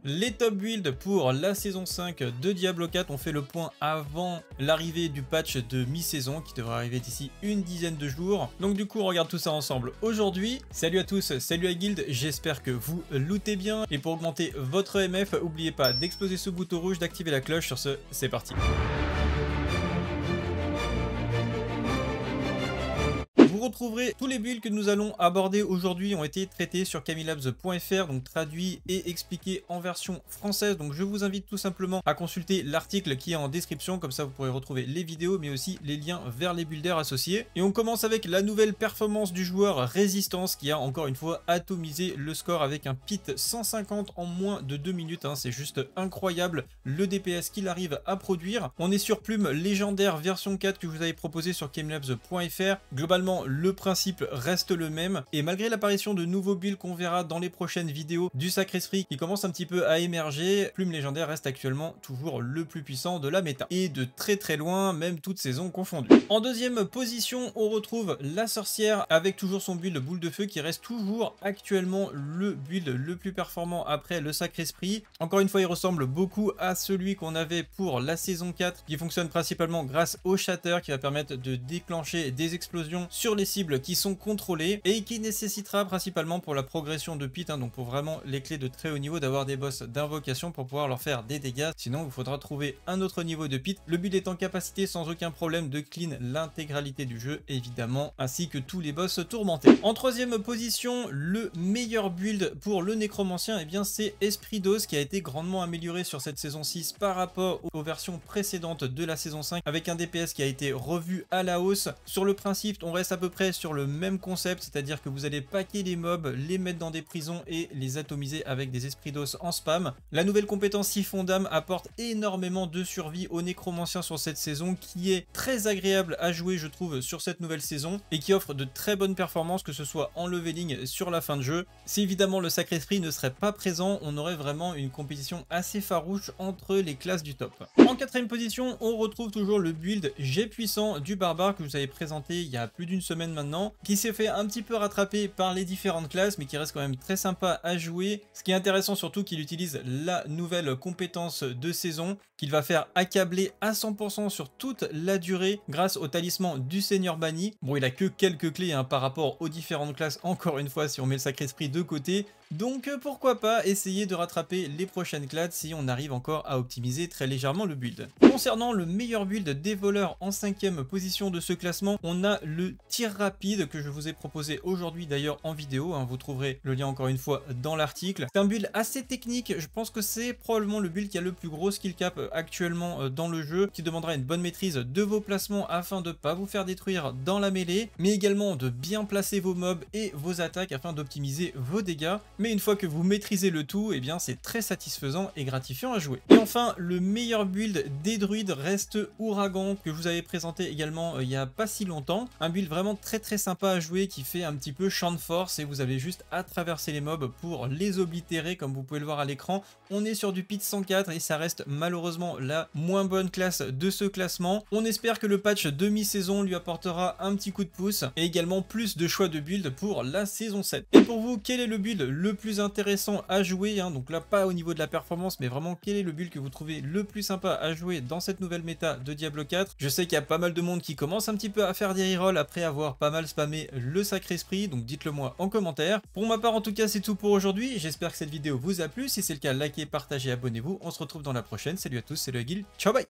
Les top builds pour la saison 5 de Diablo 4, on fait le point avant l'arrivée du patch de mi-saison qui devrait arriver d'ici une dizaine de jours. Donc du coup on regarde tout ça ensemble aujourd'hui. Salut à tous, salut à Guild, j'espère que vous lootez bien. Et pour augmenter votre MF, n'oubliez pas d'exploser ce bouton rouge, d'activer la cloche. Sur ce, c'est parti. Vous retrouverez tous les builds que nous allons aborder aujourd'hui ont été traités sur camilabs.fr, donc traduits et expliqués en version française. Donc je vous invite tout simplement à consulter l'article qui est en description, comme ça vous pourrez retrouver les vidéos mais aussi les liens vers les builders associés. Et on commence avec la nouvelle performance du joueur Résistance qui a encore une fois atomisé le score avec un pit 150 en moins de 2 minutes. C'est juste incroyable le DPS qu'il arrive à produire. On est sur plume légendaire version 4 que je vous avais proposé sur camilabs.fr. Globalement, le principe reste le même et malgré l'apparition de nouveaux builds qu'on verra dans les prochaines vidéos du Sacré Esprit qui commence un petit peu à émerger, Plume Légendaire reste actuellement toujours le plus puissant de la méta et de très loin, même toute saison confondue. En deuxième position, on retrouve la Sorcière avec toujours son build Boule de Feu qui reste toujours actuellement le build le plus performant après le Sacré Esprit. Encore une fois, il ressemble beaucoup à celui qu'on avait pour la saison 4 qui fonctionne principalement grâce au Shatter qui va permettre de déclencher des explosions sur les cibles qui sont contrôlées et qui nécessitera principalement pour la progression de pit, donc pour vraiment les clés de très haut niveau, d'avoir des boss d'invocation pour pouvoir leur faire des dégâts. Sinon, il faudra trouver un autre niveau de pit. Le build est en capacité sans aucun problème de clean l'intégralité du jeu, évidemment, ainsi que tous les boss tourmentés. En troisième position, le meilleur build pour le nécromancien, c'est Esprit d'Os qui a été grandement amélioré sur cette saison 6 par rapport aux versions précédentes de la saison 5 avec un DPS qui a été revu à la hausse. Sur le principe, on reste à peu près sur le même concept, c'est-à-dire que vous allez paquer les mobs, les mettre dans des prisons et les atomiser avec des esprits d'os en spam. La nouvelle compétence Siphon d'âme apporte énormément de survie aux nécromanciens sur cette saison, qui est très agréable à jouer je trouve sur cette nouvelle saison et qui offre de très bonnes performances, que ce soit en leveling sur la fin de jeu. Si évidemment le Sacré Esprit ne serait pas présent, on aurait vraiment une compétition assez farouche entre les classes du top. En quatrième position, on retrouve toujours le build Jet puissant du barbare que je vous avais présenté il y a plus d'une semaine maintenant, qui s'est fait un petit peu rattraper par les différentes classes mais qui reste quand même très sympa à jouer. Ce qui est intéressant surtout, qu'il utilise la nouvelle compétence de saison qu'il va faire accabler à 100% sur toute la durée grâce au talisman du Seigneur banni. Bon, il a que quelques clés par rapport aux différentes classes, encore une fois si on met le Sacré Esprit de côté, donc pourquoi pas essayer de rattraper les prochaines classes si on arrive encore à optimiser très légèrement le build. Concernant le meilleur build des voleurs, en 5e position de ce classement, on a le tir rapide que je vous ai proposé aujourd'hui d'ailleurs en vidéo, vous trouverez le lien encore une fois dans l'article. C'est un build assez technique, je pense que c'est probablement le build qui a le plus gros skill cap actuellement dans le jeu, qui demandera une bonne maîtrise de vos placements afin de ne pas vous faire détruire dans la mêlée, mais également de bien placer vos mobs et vos attaques afin d'optimiser vos dégâts. Mais une fois que vous maîtrisez le tout, c'est très satisfaisant et gratifiant à jouer. Et enfin, le meilleur build des druides reste Ouragan, que je vous avais présenté également il y a pas si longtemps. Un build vraiment très sympa à jouer qui fait un petit peu champ de force et vous avez juste à traverser les mobs pour les oblitérer comme vous pouvez le voir à l'écran. On est sur du pit 104 et ça reste malheureusement la moins bonne classe de ce classement. On espère que le patch demi-saison lui apportera un petit coup de pouce et également plus de choix de build pour la saison 7. Et pour vous, quel est le build le plus intéressant à jouer, donc là pas au niveau de la performance mais vraiment quel est le build que vous trouvez le plus sympa à jouer dans cette nouvelle méta de Diablo 4? Je sais qu'il y a pas mal de monde qui commence un petit peu à faire des rerolls après avoir pas mal spammé le Sacré Esprit, donc dites-le moi en commentaire. Pour ma part en tout cas c'est tout pour aujourd'hui, j'espère que cette vidéo vous a plu, si c'est le cas likez, partagez, abonnez-vous, on se retrouve dans la prochaine, salut à tous, c'est le Guild, ciao bye.